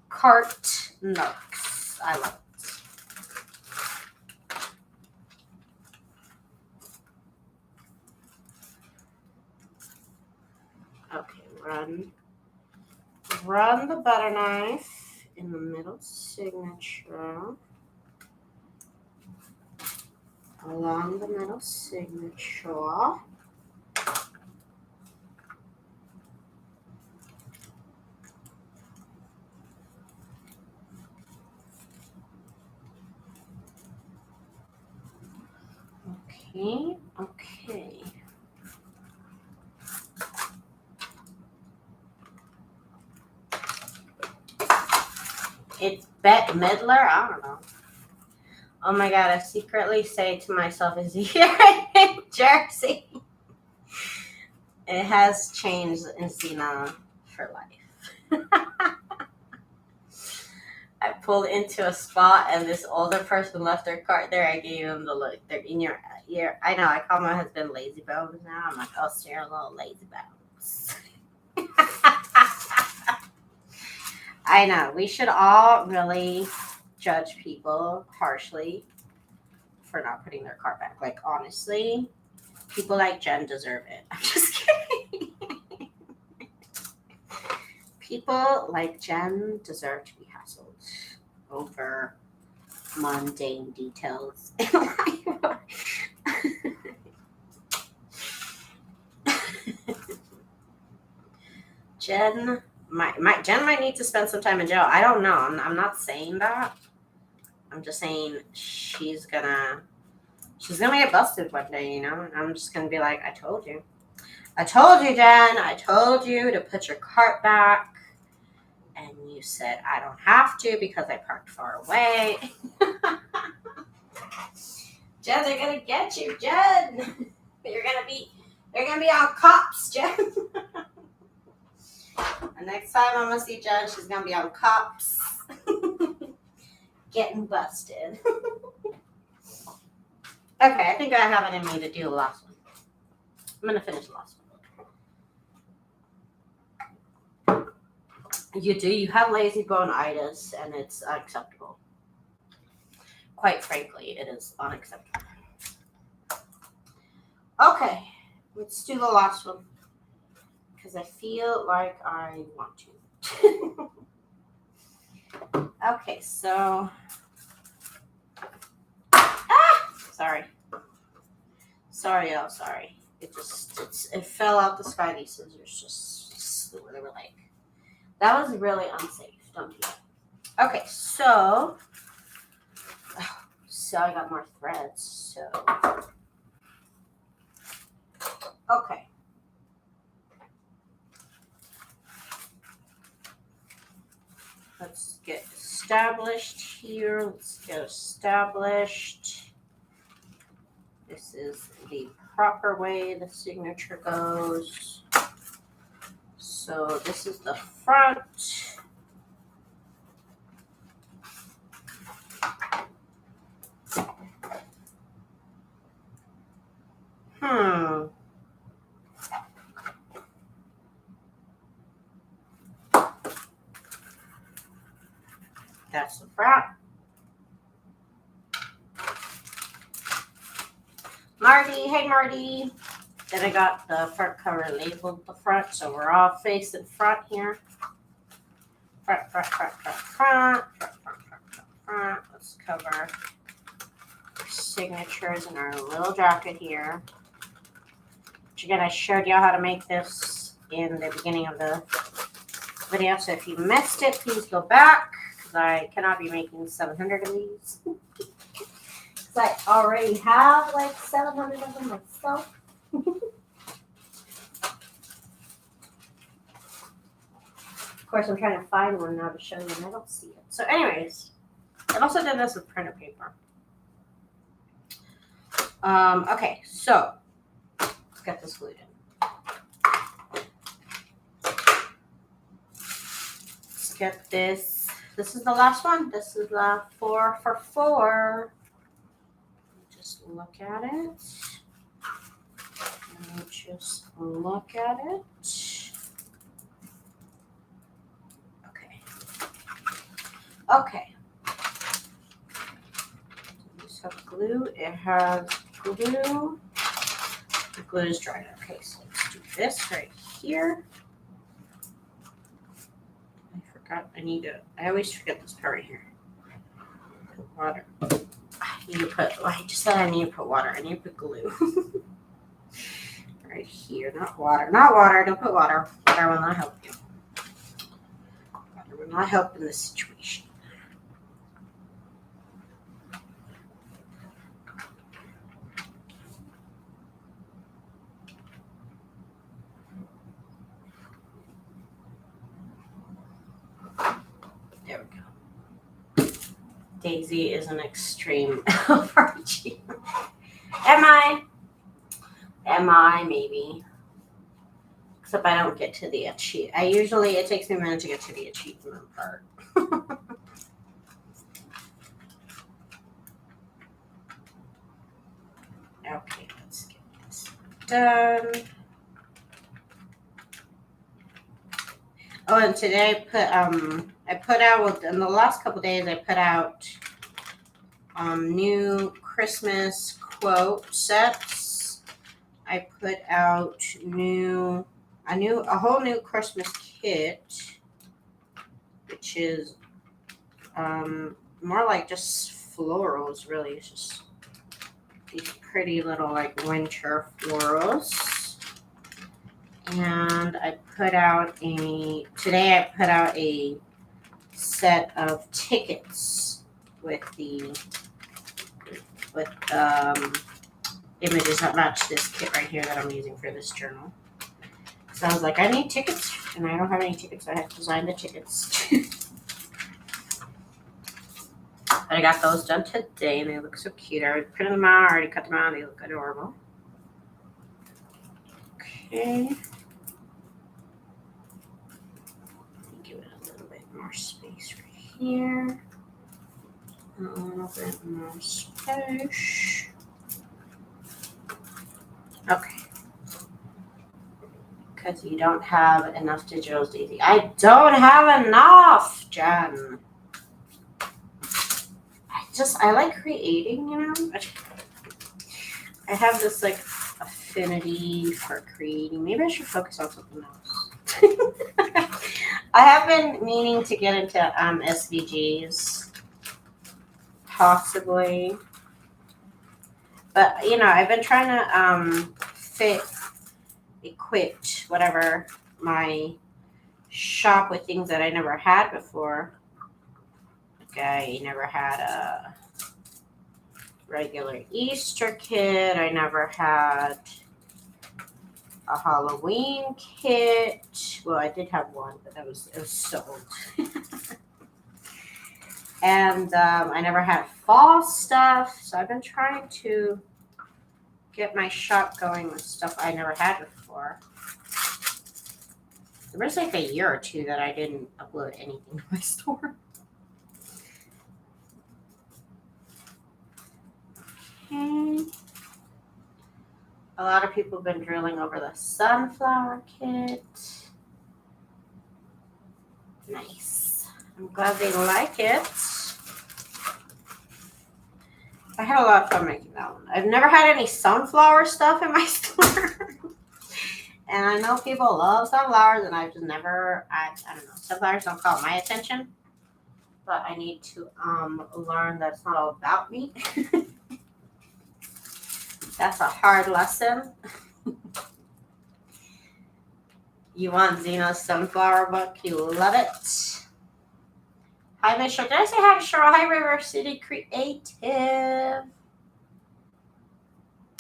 Cart narcs. I love it. Okay, run the butter knife in the middle signature. Along the middle signature. Okay. It's Bette Midler? I don't know. Oh my god, I secretly say to myself, is he here in Jersey? It has changed in Cena for life. I pulled into a spot and this older person left their cart there. I gave him the look. They're in your ear. I know, I call my husband Lazy Bones now. I'm like, oh, stare a little Lazy Bones. I know, we should all really judge people harshly for not putting their cart back. Like, honestly, people like Jen deserve it. I'm just kidding. People like Jen deserve to be hassled over mundane details in life. Jen might need to spend some time in jail. I don't know. I'm not saying that. I'm just saying she's gonna get busted one day, you know? And I'm just gonna be like, I told you. I told you, Jen. I told you to put your cart back. And you said, I don't have to because I parked far away. Jen, they're gonna get you, Jen. They're gonna be on cops, Jen. The next time I'm gonna see Jen, she's gonna be on Cops, getting busted. Okay, I think I have it in me to do the last one. I'm gonna finish the last one. You do. You have lazy bone-itis, and it's unacceptable. Quite frankly, it is unacceptable. Okay, let's do the last one because I feel like I want to. Okay, so sorry, y'all. Sorry. It fell out the sky. These scissors just they were like that was really unsafe. Don't do that. Okay, so I got more threads. So okay. Let's get established here. Let's get established. This is the proper way the signature goes. So this is the front. That's the front. Marty, hey Marty. Then I got the front cover labeled the front, so we're all facing front here. Front. Let's cover signatures in our little jacket here. Which again, I showed y'all how to make this in the beginning of the video. So if you missed it, please go back because I cannot be making 700 of these. Because I already have like 700 of them myself. Of course, I'm trying to find one now to show you, and I don't see it. So anyways, I also did this with printer paper. Okay, so let's get this glued in. Let's get this. This is the last one. This is the 4 for 4. Just look at it. Just look at it. Okay. This has glue. It has glue. The glue is dried. Okay, so let's do this right here. I forgot. I always forget this part right here. Put water. I just said I need to put water. I need to put glue. Right here. Not water. Not water. Don't put water. Water will not help you. Water will not help in this situation. There we go. Daisy is an extreme overachiever. Am I? Maybe. Except I don't get to the achieve. It takes me a minute to get to the achievement part. Okay, let's get this done. Oh, and today I put out in the last couple days I put out new Christmas quote sets. I put out a whole new Christmas kit, which is more like just florals, really. It's just these pretty little like winter florals. And I put out today I put out a set of tickets with images that match this kit right here that I'm using for this journal. So I was like, I need tickets, and I don't have any tickets, so I have to design the tickets. But I got those done today, and they look so cute. I already printed them out, I already cut them out, they look adorable. Okay. more space right here. A little bit more space. Okay. Because you don't have enough digitals, Daisy. I don't have enough, Jen. I like creating, you know? I have this like affinity for creating. Maybe I should focus on something else. I have been meaning to get into SVGs, possibly. But, you know, I've been trying to equip, whatever, my shop with things that I never had before. Like I never had a regular Easter kit. I never had a Halloween kit. Well, I did have one, but it was sold. And I never had fall stuff. So I've been trying to get my shop going with stuff I never had before. There was like a year or two that I didn't upload anything to my store. Okay. A lot of people have been drilling over the sunflower kit. Nice. I'm glad they like it. I had a lot of fun making that one. I've never had any sunflower stuff in my store. And I know people love sunflowers, and I've just never, I don't know, sunflowers don't call my attention. But I need to learn that it's not all about me. That's a hard lesson. You want Xeno's sunflower book? You love it. Hi, Miss Cheryl. Did I say hi to Cheryl? Hi, River City Creative.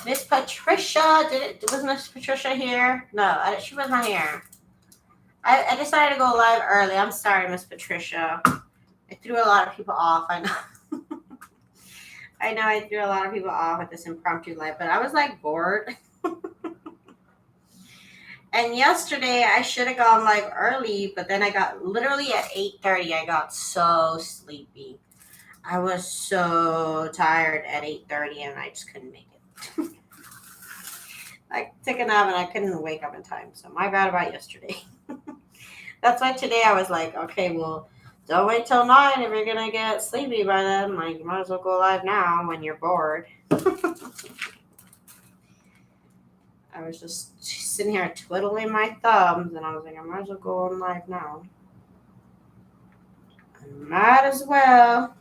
Miss Patricia. Was Miss Patricia here? No, she was not here. I decided to go live early. I'm sorry, Miss Patricia. I threw a lot of people off. I know. I know I threw a lot of people off with this impromptu live, but I was like bored. And yesterday I should have gone live early, but then I got literally at 8:30. I got so sleepy. I was so tired at 8:30, and I just couldn't make it. I took a nap and I couldn't wake up in time. So my bad about yesterday. That's why today I was like, okay, well, don't wait till 9 if you're gonna get sleepy by then. Like, you might as well go live now when you're bored. I was just sitting here twiddling my thumbs, and I was like, I might as well go on live now. I might as well.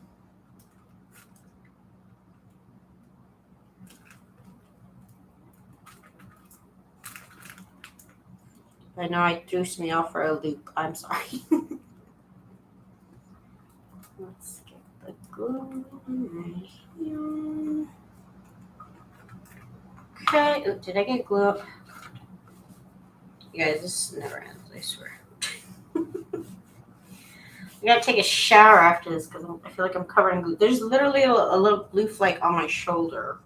I know I threw me off for a loop. I'm sorry. Let's get the glue right here. Okay. Ooh, did I get glue up? You guys, this never ends, I swear. I gotta take a shower after this because I feel like I'm covered in glue. There's literally a little glue flake on my shoulder.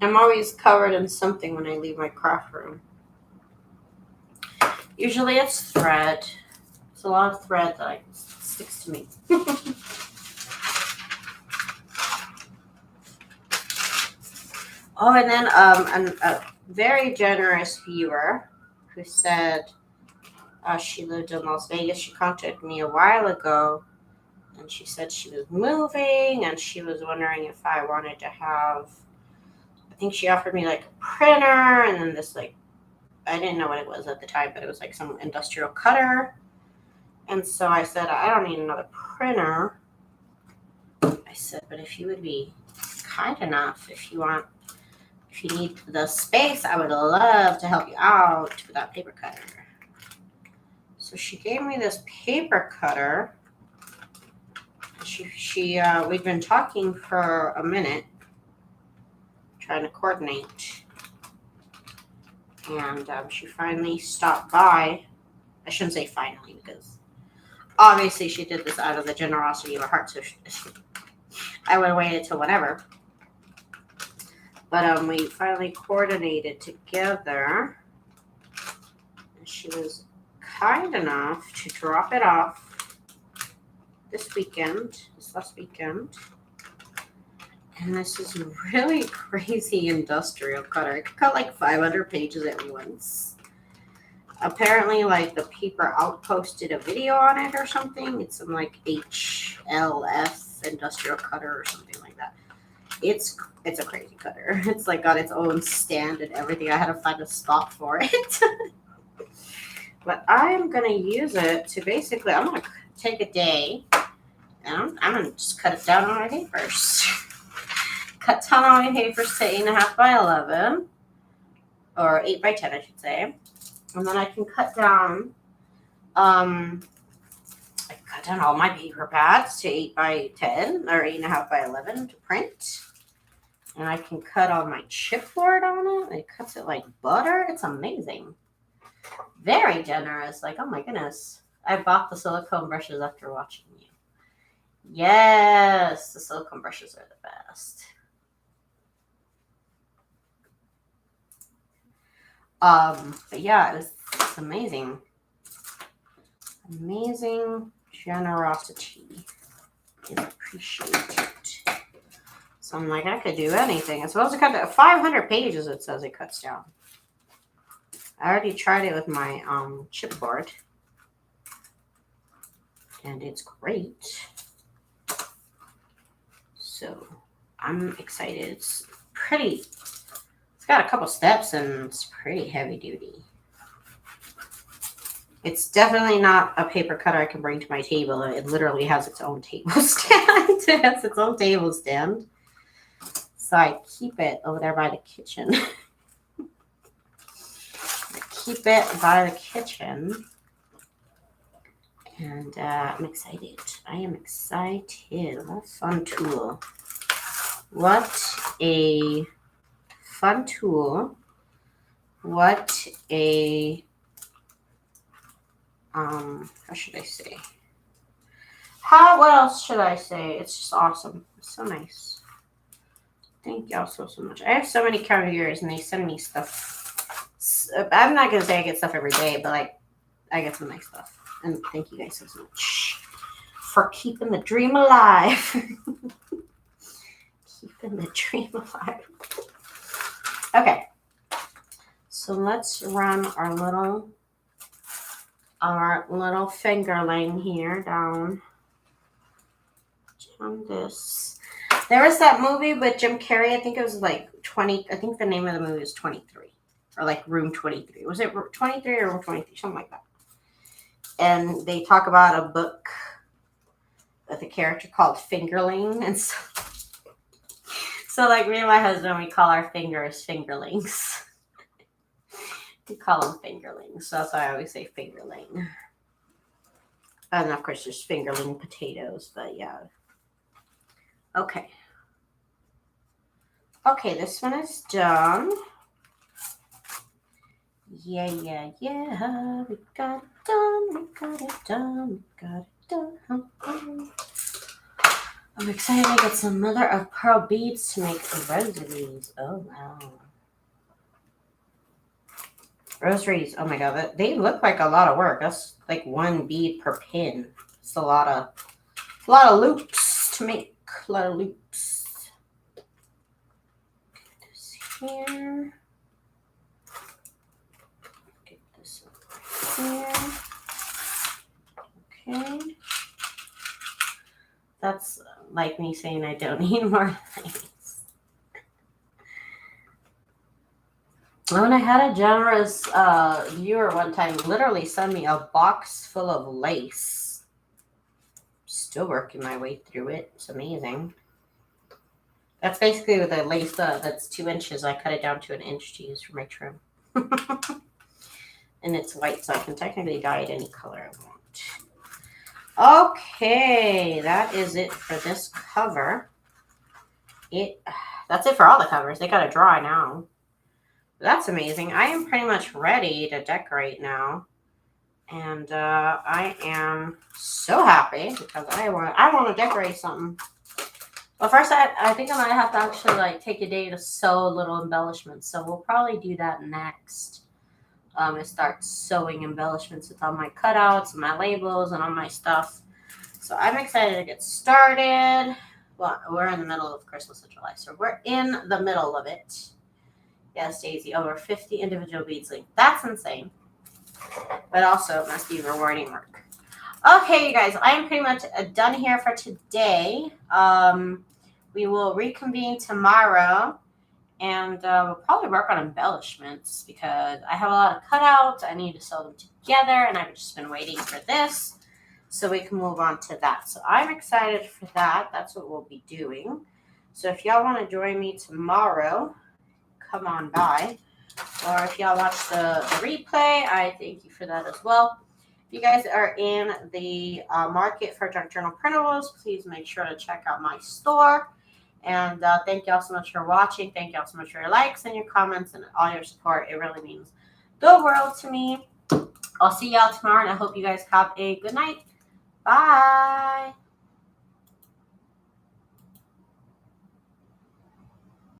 I'm always covered in something when I leave my craft room. Usually it's thread. It's a lot of thread that sticks to me. Oh, and then a very generous viewer who said she lived in Las Vegas. She contacted me a while ago, and she said she was moving, and she was wondering if I wanted to have, I think she offered me like a printer, and then this like, I didn't know what it was at the time, but it was like some industrial cutter. And so I said, I don't need another printer. I said, but if you would be kind enough, if you need the space, I would love to help you out with that paper cutter. So she gave me this paper cutter. We've been talking for a minute, trying to coordinate. And she finally stopped by. I shouldn't say finally, because obviously she did this out of the generosity of her heart. So I would have waited till whenever. But we finally coordinated together. And she was kind enough to drop it off this last weekend. And this is really crazy industrial cutter. I could cut like 500 pages at once. Apparently, like the Paper Outpost did a video on it or something. It's some like HLF industrial cutter or something like that. It's a crazy cutter. It's like got its own stand and everything. I had to find a spot for it. But I'm gonna use it to basically, I'm gonna take a day and I'm gonna just cut it down on my papers. Cut down on my papers to 8.5 by 11, or 8 by 10, I should say. And then I can cut down, all my paper pads to 8 by 10 or 8.5 by 11 to print. And I can cut all my chipboard on it. It cuts it like butter. It's amazing. Very generous. Like, oh my goodness. I bought the silicone brushes after watching you. Yes, the silicone brushes are the best. But yeah, it's amazing. Amazing generosity. I appreciate it. So I'm like, I could do anything. It's supposed to cut to 500 pages, it says it cuts down. I already tried it with my chipboard. And it's great. So I'm excited. It's pretty. It's got a couple steps and it's pretty heavy duty. It's definitely not a paper cutter I can bring to my table. It literally has its own table stand. It has its own table stand. So I keep it over there by the kitchen. Keep it by the kitchen. And I'm excited. I am excited. What a fun tool. What a fun tool. What a, how should I say? What else should I say? It's just awesome. It's so nice. Thank y'all so much. I have so many couriers and they send me stuff. I'm not going to say I get stuff every day, but like I get some nice stuff. And thank you guys so much for keeping the dream alive. Keeping the dream alive. Okay. So let's run our little fingerling here down this. There was that movie with Jim Carrey. I think it was like 20. I think the name of the movie was 23. Or like Room 23. Was it 23 or Room 23? Something like that. And they talk about a book with a character called Fingerling. And so like me and my husband, we call our fingers fingerlings. We call them fingerlings. So that's why I always say fingerling. And of course, there's fingerling potatoes. But yeah. Okay. Okay, this one is done. Yeah. We got it done. I'm excited to get some mother of pearl beads to make rosaries. Oh, wow. Rosaries. Oh, my God. They look like a lot of work. That's like one bead per pin. It's a lot of loops to make. A lot of loops. Get this here. Get this over here. Okay. That's like me saying I don't need more things. When I had a generous viewer one time literally send me a box full of lace. Still working my way through it. It's amazing. That's basically with the lace that's 2 inches. I cut it down to 1 inch to use for my trim. And it's white, so I can technically dye it any color I want. Okay, that is it for this cover. That's it for all the covers. They gotta dry now. That's amazing. I am pretty much ready to decorate now. And I am so happy because I want to decorate something. But first, I think I might have to actually like take a day to sew little embellishments. So we'll probably do that next. I start sewing embellishments with all my cutouts and my labels and all my stuff. So I'm excited to get started. Well, we're in the middle of Christmas in July, so we're in the middle of it. Yes, Daisy, over 50 individual beads linked. That's insane. But also, it must be rewarding work. Okay, you guys, I am pretty much done here for today. We will reconvene tomorrow, and we'll probably work on embellishments because I have a lot of cutouts. I need to sew them together, and I've just been waiting for this so we can move on to that. So I'm excited for that. That's what we'll be doing. So if y'all want to join me tomorrow, come on by. Or if y'all watch the replay, I thank you for that as well. If you guys are in the market for junk journal printables, please make sure to check out my store. And thank y'all so much for watching. Thank y'all so much for your likes and your comments and all your support. It really means the world to me. I'll see y'all tomorrow, and I hope you guys have a good night. Bye.